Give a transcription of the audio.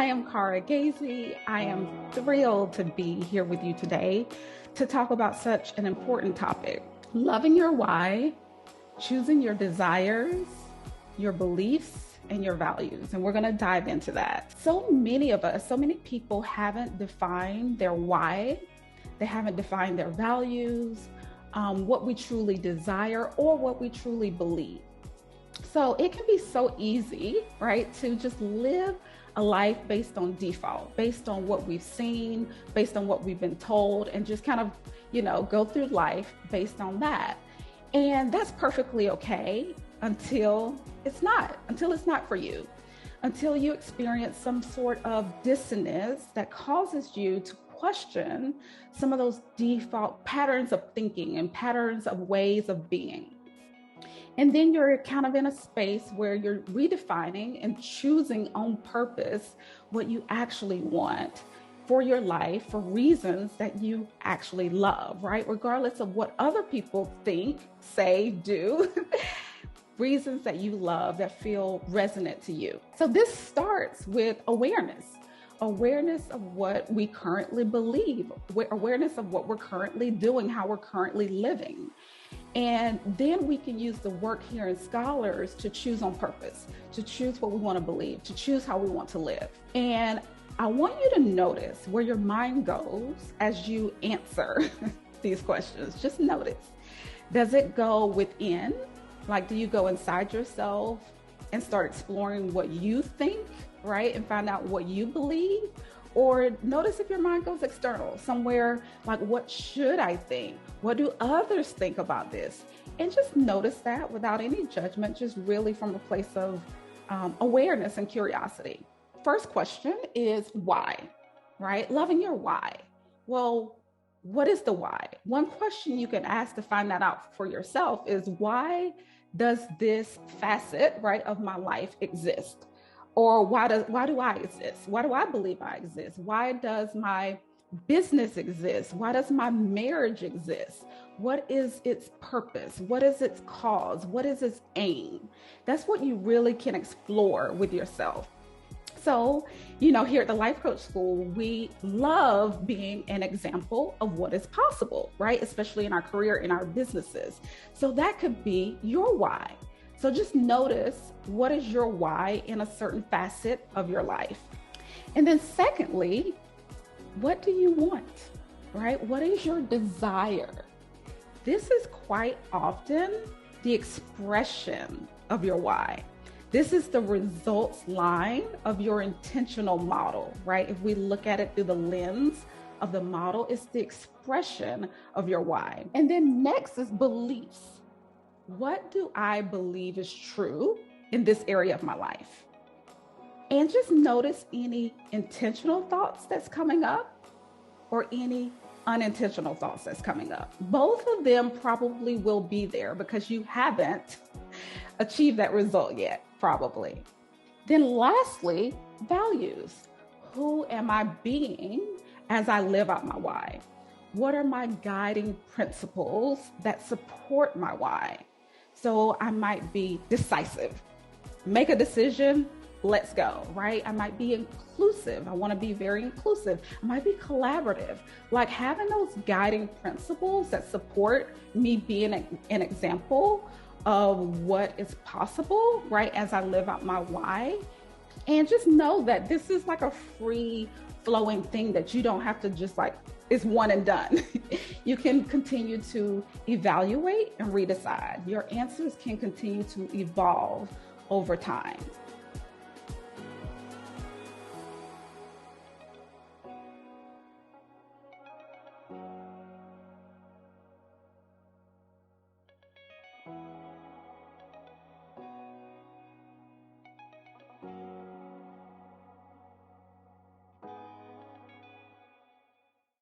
I am Cara Gazy. I am thrilled to be here with you today to talk about such an important topic: loving your why, choosing your desires, your beliefs, and your values. And we're going to dive into that. So many of us, so many people haven't defined their why. They haven't defined their values, what we truly desire, or what we truly believe. So it can be so easy, right, to just live a life based on default, based on what we've seen, based on what we've been told, and just kind of, go through life based on that. And that's perfectly okay until it's not for you, until you experience some sort of dissonance that causes you to question some of those default patterns of thinking and patterns of ways of being. And then you're kind of in a space where you're redefining and choosing on purpose what you actually want for your life, for reasons that you actually love, right? Regardless of what other people think, say, do, reasons that you love that feel resonant to you. So this starts with awareness of what we currently believe, awareness of what we're currently doing, how we're currently living. And then we can use the work here in Scholars to choose on purpose, to choose what we want to believe, to choose how we want to live. And I want you to notice where your mind goes as you answer these questions. Just notice. Does it go within? Like, do you go inside yourself and start exploring what you think, right? And find out what you believe? Or notice if your mind goes external, somewhere like, what should I think? What do others think about this? And just notice that without any judgment, just really from a place of awareness and curiosity. First question is why, right? Loving your why. Well, what is the why? One question you can ask to find that out for yourself is, why does this facet, right, of my life exist? Or why do I exist? Why do I believe I exist? Why does my business exist? Why does my marriage exist? What is its purpose? What is its cause? What is its aim? That's what you really can explore with yourself. So, here at the Life Coach School, we love being an example of what is possible, right? Especially in our career, in our businesses. So that could be your why. So just notice, what is your why in a certain facet of your life? And then secondly, what do you want, right? What is your desire? This is quite often the expression of your why. This is the results line of your intentional model, right? If we look at it through the lens of the model, it's the expression of your why. And then next is beliefs. What do I believe is true in this area of my life? And just notice any intentional thoughts that's coming up or any unintentional thoughts that's coming up. Both of them probably will be there because you haven't achieved that result yet, probably. Then lastly, values. Who am I being as I live out my why? What are my guiding principles that support my why? So I might be decisive, make a decision, let's go, right? I might be inclusive. I want to be very inclusive. I might be collaborative. Like, having those guiding principles that support me being an example of what is possible, right? As I live out my why. And just know that this is like a free flowing thing that you don't have to just it's one and done. You can continue to evaluate and redecide. Your answers can continue to evolve over time.